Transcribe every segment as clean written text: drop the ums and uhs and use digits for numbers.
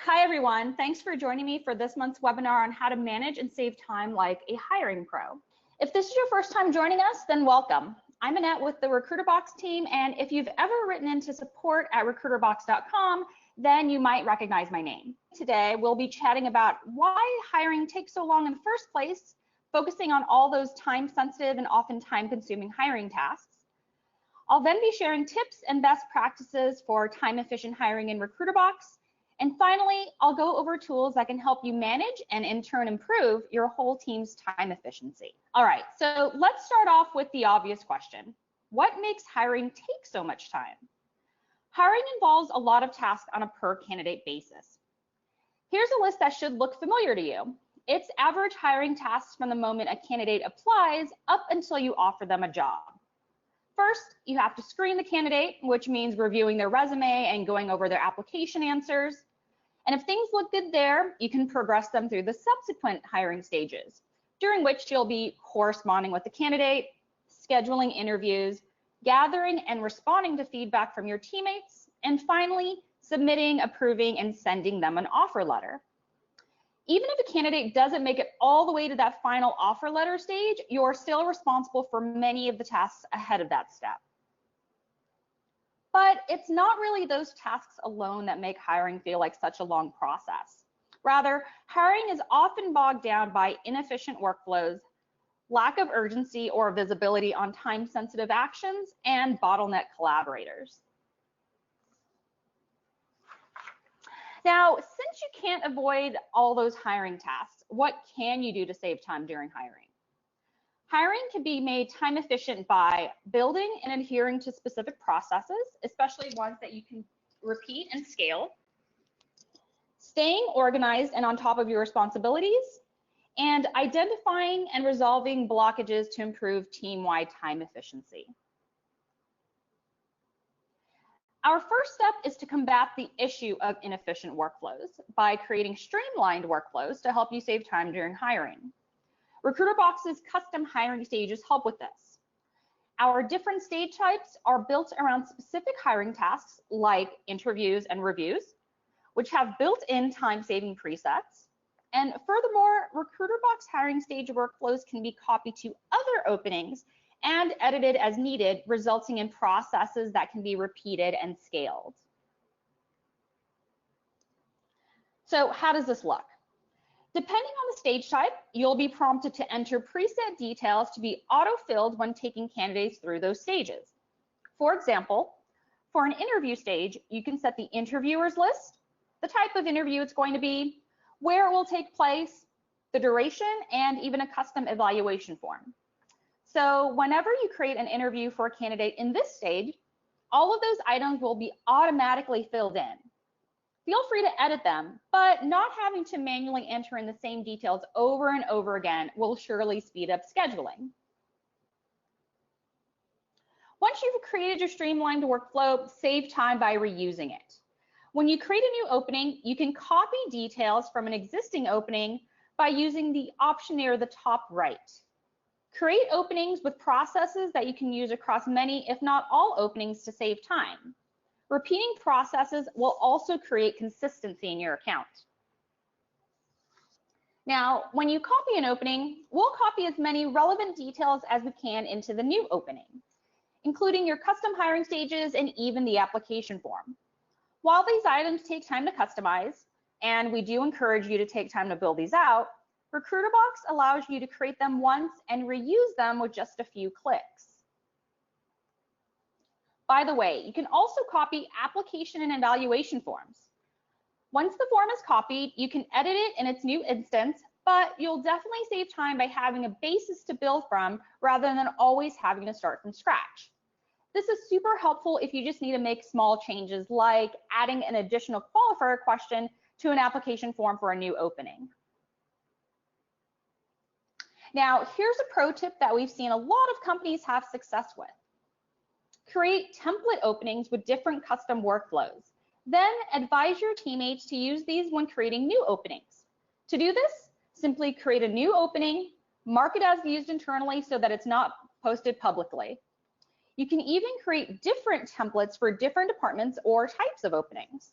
Hi, everyone. Thanks for joining me for this month's webinar on how to manage and save time like a hiring pro. If this is your first time joining us, then welcome. I'm Annette with the Recruiterbox team, and if you've ever written into support at Recruiterbox.com, then you might recognize my name. Today, we'll be chatting about why hiring takes so long in the first place, focusing on all those time-sensitive and often time-consuming hiring tasks. I'll then be sharing tips and best practices for time-efficient hiring in Recruiterbox. And finally, I'll go over tools that can help you manage and in turn improve your whole team's time efficiency. All right, so let's start off with the obvious question. What makes hiring take so much time? Hiring involves a lot of tasks on a per candidate basis. Here's a list that should look familiar to you. It's average hiring tasks from the moment a candidate applies up until you offer them a job. First, you have to screen the candidate, which means reviewing their resume and going over their application answers. And if things look good there, you can progress them through the subsequent hiring stages, during which you'll be corresponding with the candidate, scheduling interviews, gathering and responding to feedback from your teammates, and finally, submitting, approving, and sending them an offer letter. Even if a candidate doesn't make it all the way to that final offer letter stage, you're still responsible for many of the tasks ahead of that step. But it's not really those tasks alone that make hiring feel like such a long process. Rather, hiring is often bogged down by inefficient workflows, lack of urgency or visibility on time-sensitive actions, and bottleneck collaborators. Now, since you can't avoid all those hiring tasks, what can you do to save time during hiring? Hiring can be made time efficient by building and adhering to specific processes, especially ones that you can repeat and scale, staying organized and on top of your responsibilities, and identifying and resolving blockages to improve team-wide time efficiency. Our first step is to combat the issue of inefficient workflows by creating streamlined workflows to help you save time during hiring. Recruiterbox's custom hiring stages help with this. Our different stage types are built around specific hiring tasks like interviews and reviews, which have built-in time-saving presets. And furthermore, Recruiterbox hiring stage workflows can be copied to other openings and edited as needed, resulting in processes that can be repeated and scaled. So how does this look? Depending on the stage type, you'll be prompted to enter preset details to be auto-filled when taking candidates through those stages. For example, for an interview stage, you can set the interviewer's list, the type of interview it's going to be, where it will take place, the duration, and even a custom evaluation form. So whenever you create an interview for a candidate in this stage, all of those items will be automatically filled in. Feel free to edit them, but not having to manually enter in the same details over and over again will surely speed up scheduling. Once you've created your streamlined workflow, save time by reusing it. When you create a new opening, you can copy details from an existing opening by using the option near the top right. Create openings with processes that you can use across many, if not all, openings to save time. Repeating processes will also create consistency in your account. Now, when you copy an opening, we'll copy as many relevant details as we can into the new opening, including your custom hiring stages and even the application form. While these items take time to customize, and we do encourage you to take time to build these out, Recruiterbox allows you to create them once and reuse them with just a few clicks. By the way, you can also copy application and evaluation forms. Once the form is copied, you can edit it in its new instance, but you'll definitely save time by having a basis to build from rather than always having to start from scratch. This is super helpful if you just need to make small changes like adding an additional qualifier question to an application form for a new opening. Now, here's a pro tip that we've seen a lot of companies have success with. Create template openings with different custom workflows. Then advise your teammates to use these when creating new openings. To do this, simply create a new opening, mark it as used internally so that it's not posted publicly. You can even create different templates for different departments or types of openings.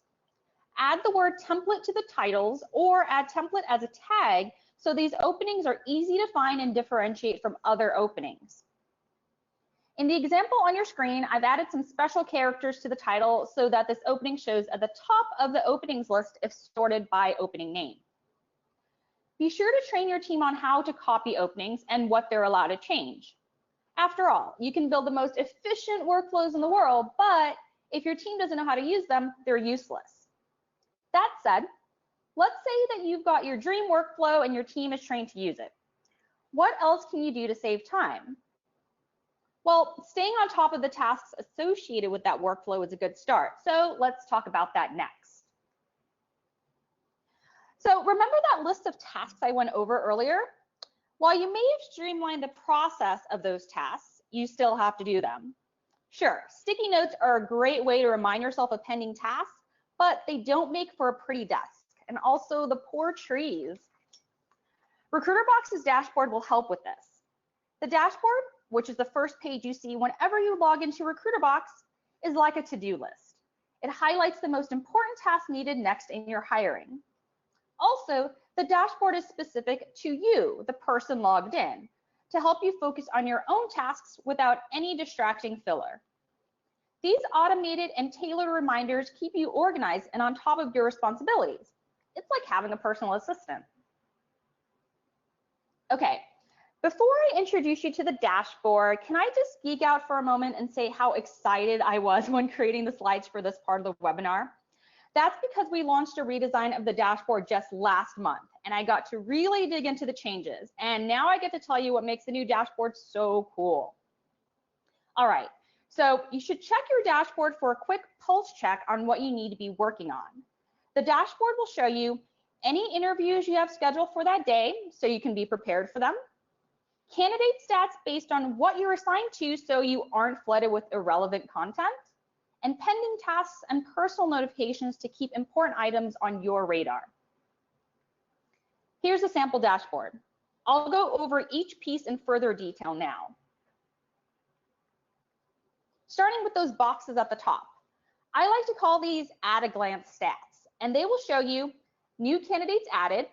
Add the word template to the titles or add template as a tag so these openings are easy to find and differentiate from other openings. In the example on your screen, I've added some special characters to the title so that this opening shows at the top of the openings list if sorted by opening name. Be sure to train your team on how to copy openings and what they're allowed to change. After all, you can build the most efficient workflows in the world, but if your team doesn't know how to use them, they're useless. That said, let's say that you've got your dream workflow and your team is trained to use it. What else can you do to save time? Well, staying on top of the tasks associated with that workflow is a good start. So let's talk about that next. So remember that list of tasks I went over earlier? While you may have streamlined the process of those tasks, you still have to do them. Sure, sticky notes are a great way to remind yourself of pending tasks, but they don't make for a pretty desk, and also the poor trees. Recruiterbox's dashboard will help with this. The dashboard, which is the first page you see whenever you log into Recruiterbox, is like a to-do list. It highlights the most important tasks needed next in your hiring. Also, the dashboard is specific to you, the person logged in, to help you focus on your own tasks without any distracting filler. These automated and tailored reminders keep you organized and on top of your responsibilities. It's like having a personal assistant. Okay. Before I introduce you to the dashboard, can I just geek out for a moment and say how excited I was when creating the slides for this part of the webinar? That's because we launched a redesign of the dashboard just last month, and I got to really dig into the changes. And now I get to tell you what makes the new dashboard so cool. All right, so you should check your dashboard for a quick pulse check on what you need to be working on. The dashboard will show you any interviews you have scheduled for that day, so you can be prepared for them. Candidate stats based on what you're assigned to so you aren't flooded with irrelevant content, and pending tasks and personal notifications to keep important items on your radar. Here's a sample dashboard. I'll go over each piece in further detail now. Starting with those boxes at the top. I like to call these at-a-glance stats, and they will show you new candidates added.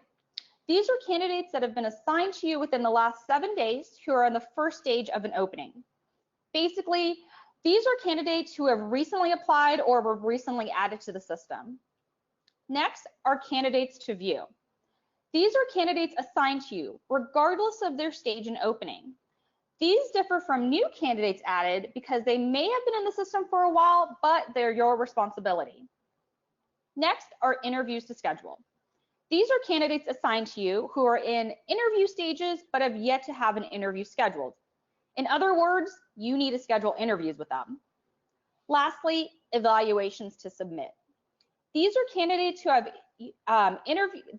These are candidates that have been assigned to you within the last 7 days who are on the first stage of an opening. Basically, these are candidates who have recently applied or were recently added to the system. Next are candidates to view. These are candidates assigned to you, regardless of their stage in opening. These differ from new candidates added because they may have been in the system for a while, but they're your responsibility. Next are interviews to schedule. These are candidates assigned to you who are in interview stages but have yet to have an interview scheduled. In other words, you need to schedule interviews with them. Lastly, evaluations to submit. These are candidates who have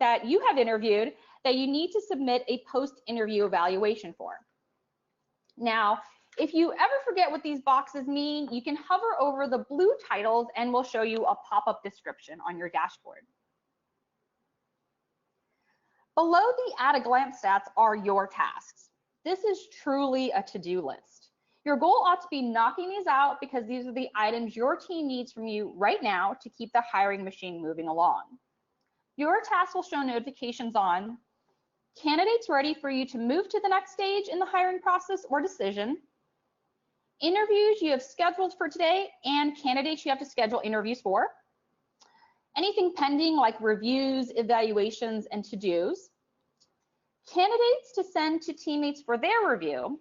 that you have interviewed that you need to submit a post-interview evaluation for. Now, if you ever forget what these boxes mean, you can hover over the blue titles and we'll show you a pop-up description on your dashboard. Below the at-a-glance stats are your tasks. This is truly a to-do list. Your goal ought to be knocking these out because these are the items your team needs from you right now to keep the hiring machine moving along. Your tasks will show notifications on candidates ready for you to move to the next stage in the hiring process or decision, interviews you have scheduled for today and candidates you have to schedule interviews for, anything pending like reviews, evaluations, and to-dos, candidates to send to teammates for their review,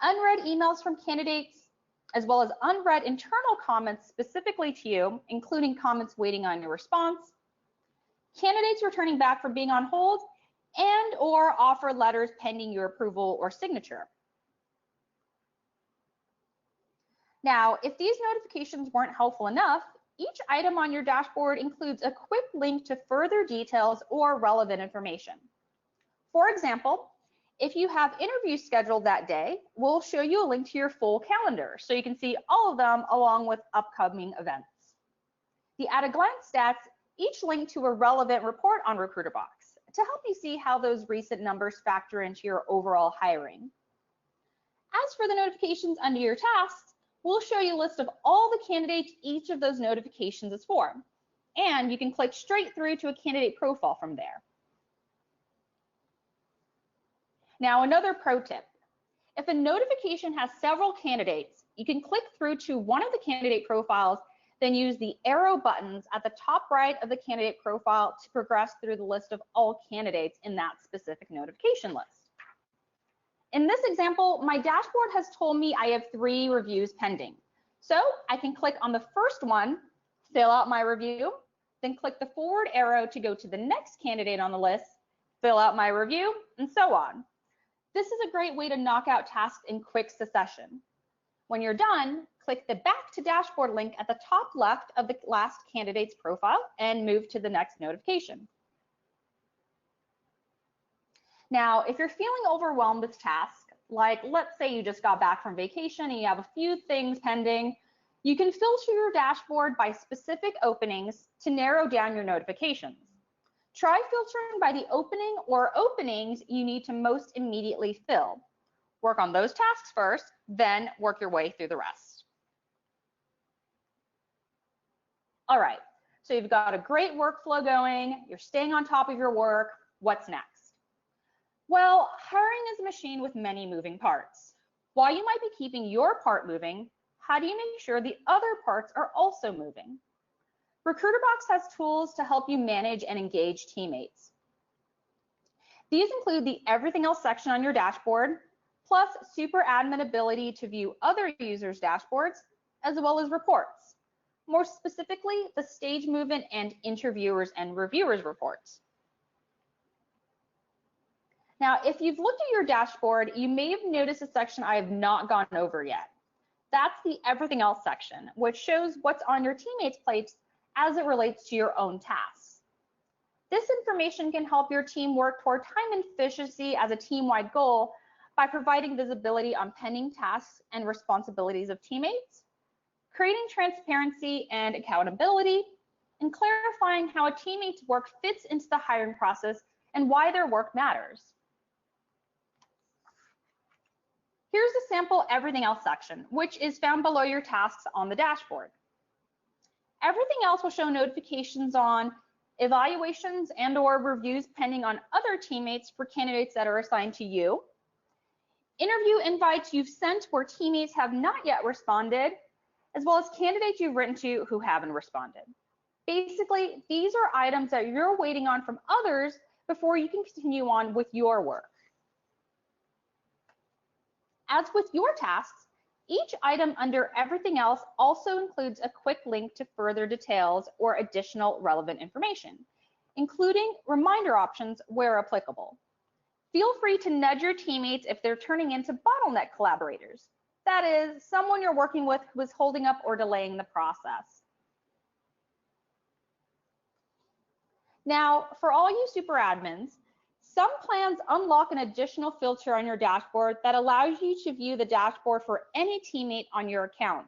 unread emails from candidates, as well as unread internal comments specifically to you, including comments waiting on your response, candidates returning back from being on hold, and or offer letters pending your approval or signature. Now, if these notifications weren't helpful enough, each item on your dashboard includes a quick link to further details or relevant information. For example, if you have interviews scheduled that day, we'll show you a link to your full calendar so you can see all of them along with upcoming events. The at-a-glance stats each link to a relevant report on Recruiterbox to help you see how those recent numbers factor into your overall hiring. As for the notifications under your tasks, we'll show you a list of all the candidates each of those notifications is for, and you can click straight through to a candidate profile from there. Now, another pro tip. If a notification has several candidates, you can click through to one of the candidate profiles, then use the arrow buttons at the top right of the candidate profile to progress through the list of all candidates in that specific notification list. In this example, my dashboard has told me I have 3 reviews pending. So I can click on the first one, fill out my review, then click the forward arrow to go to the next candidate on the list, fill out my review, and so on. This is a great way to knock out tasks in quick succession. When you're done, click the Back to Dashboard link at the top left of the last candidate's profile and move to the next notification. Now, if you're feeling overwhelmed with tasks, like let's say you just got back from vacation and you have a few things pending, you can filter your dashboard by specific openings to narrow down your notifications. Try filtering by the opening or openings you need to most immediately fill. Work on those tasks first, then work your way through the rest. All right, so you've got a great workflow going, you're staying on top of your work. What's next? Well, hiring is a machine with many moving parts. While you might be keeping your part moving, how do you make sure the other parts are also moving? Recruiterbox has tools to help you manage and engage teammates. These include the Everything Else section on your dashboard, plus super admin ability to view other users' dashboards, as well as reports. More specifically, the stage movement and interviewers and reviewers reports. Now, if you've looked at your dashboard, you may have noticed a section I have not gone over yet. That's the Everything Else section, which shows what's on your teammates' plates as it relates to your own tasks. This information can help your team work toward time efficiency as a team-wide goal by providing visibility on pending tasks and responsibilities of teammates, creating transparency and accountability, and clarifying how a teammate's work fits into the hiring process and why their work matters. Here's the sample Everything Else section, which is found below your tasks on the dashboard. Everything else will show notifications on evaluations and/or reviews pending on other teammates for candidates that are assigned to you, interview invites you've sent where teammates have not yet responded, as well as candidates you've written to who haven't responded. Basically, these are items that you're waiting on from others before you can continue on with your work. As with your tasks, each item under Everything Else also includes a quick link to further details or additional relevant information, including reminder options where applicable. Feel free to nudge your teammates if they're turning into bottleneck collaborators. That is, someone you're working with who is holding up or delaying the process. Now, for all you super admins, some plans unlock an additional filter on your dashboard that allows you to view the dashboard for any teammate on your account,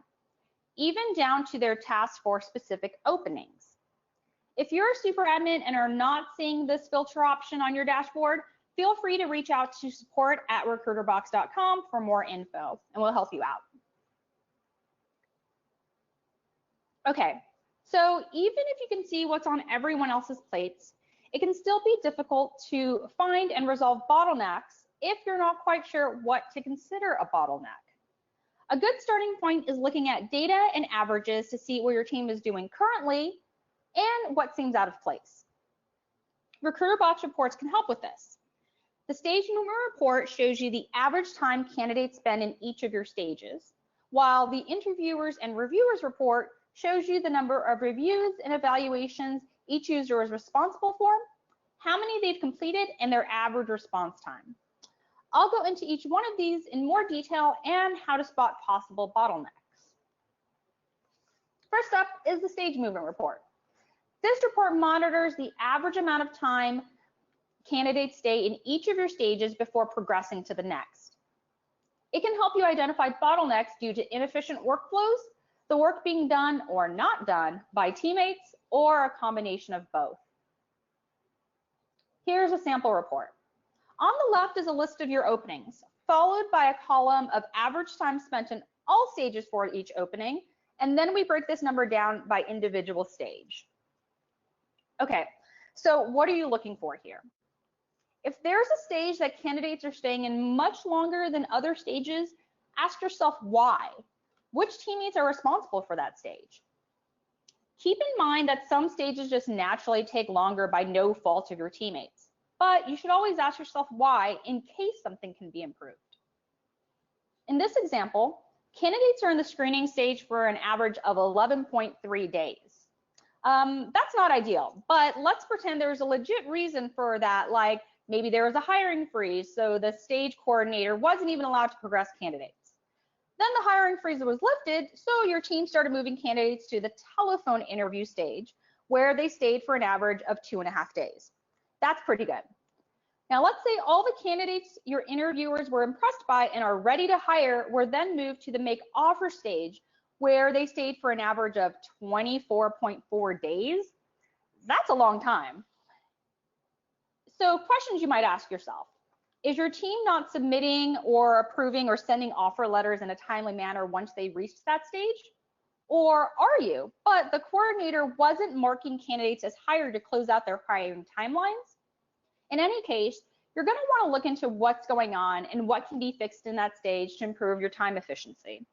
even down to their task for specific openings. If you're a super admin and are not seeing this filter option on your dashboard, feel free to reach out to support@Recruiterbox.com for more info, and we'll help you out. Okay, so even if you can see what's on everyone else's plates, it can still be difficult to find and resolve bottlenecks if you're not quite sure what to consider a bottleneck. A good starting point is looking at data and averages to see what your team is doing currently and what seems out of place. Recruiterbox reports can help with this. The stage number report shows you the average time candidates spend in each of your stages, while the interviewers and reviewers report shows you the number of reviews and evaluations each user is responsible for, how many they've completed, and their average response time. I'll go into each one of these in more detail and how to spot possible bottlenecks. First up is the stage movement report. This report monitors the average amount of time candidates stay in each of your stages before progressing to the next. It can help you identify bottlenecks due to inefficient workflows, the work being done or not done by teammates, or a combination of both. Here's a sample report. On the left is a list of your openings, followed by a column of average time spent in all stages for each opening, and then we break this number down by individual stage. Okay, so what are you looking for here? If there's a stage that candidates are staying in much longer than other stages, ask yourself why. Which teammates are responsible for that stage? Keep in mind that some stages just naturally take longer by no fault of your teammates, but you should always ask yourself why in case something can be improved. In this example, candidates are in the screening stage for an average of 11.3 days. That's not ideal, but let's pretend there's a legit reason for that, like maybe there was a hiring freeze, so the stage coordinator wasn't even allowed to progress candidates. Then the hiring freeze was lifted, so your team started moving candidates to the telephone interview stage, where they stayed for an average of 2.5 days. That's pretty good. Now let's say all the candidates your interviewers were impressed by and are ready to hire were then moved to the make offer stage, where they stayed for an average of 24.4 days. That's a long time. So questions you might ask yourself. Is your team not submitting or approving or sending offer letters in a timely manner once they reached that stage? Or are you, but the coordinator wasn't marking candidates as hired to close out their hiring timelines? In any case, you're going to want to look into what's going on and what can be fixed in that stage to improve your time efficiency.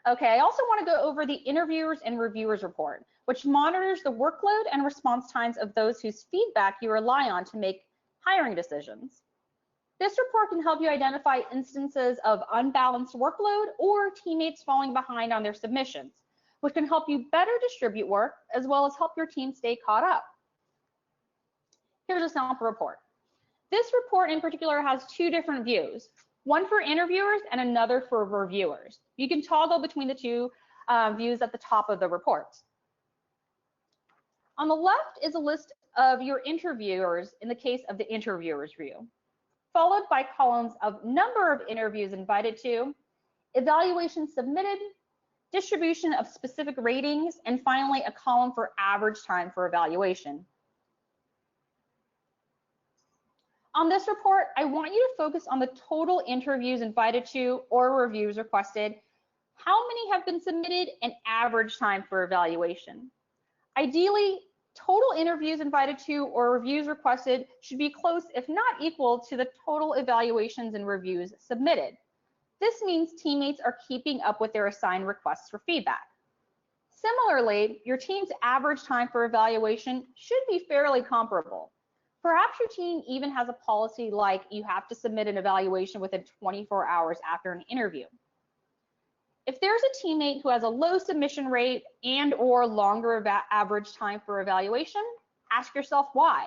Okay, I also want to go over the interviewers and reviewers report, which monitors the workload and response times of those whose feedback you rely on to make hiring decisions. This report can help you identify instances of unbalanced workload or teammates falling behind on their submissions, which can help you better distribute work as well as help your team stay caught up. Here's a sample report. This report in particular has two different views, one for interviewers and another for reviewers. You can toggle between the two views at the top of the report. On the left is a list of your interviewers in the case of the interviewers view, followed by columns of number of interviews invited to, evaluations submitted, distribution of specific ratings, and finally a column for average time for evaluation. On this report, I want you to focus on the total interviews invited to or reviews requested, how many have been submitted, and average time for evaluation. Ideally, total interviews invited to or reviews requested should be close, if not equal, to the total evaluations and reviews submitted. This means teammates are keeping up with their assigned requests for feedback. Similarly, your team's average time for evaluation should be fairly comparable. Perhaps your team even has a policy like you have to submit an evaluation within 24 hours after an interview. If there's a teammate who has a low submission rate and or longer average time for evaluation, ask yourself why.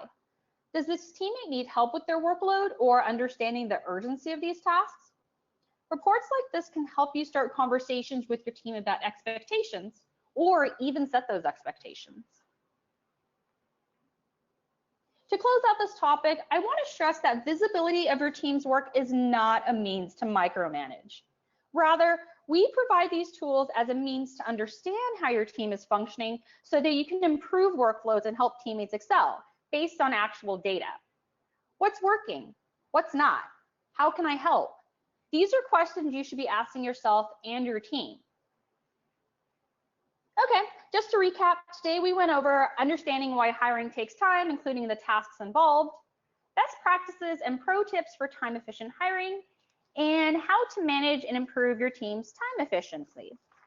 Does this teammate need help with their workload or understanding the urgency of these tasks? Reports like this can help you start conversations with your team about expectations or even set those expectations. To close out this topic, I want to stress that visibility of your team's work is not a means to micromanage. Rather, we provide these tools as a means to understand how your team is functioning so that you can improve workloads and help teammates excel based on actual data. What's working? What's not? How can I help? These are questions you should be asking yourself and your team. Okay, just to recap, today we went over understanding why hiring takes time, including the tasks involved, best practices and pro tips for time efficient hiring, and how to manage and improve your team's time efficiency.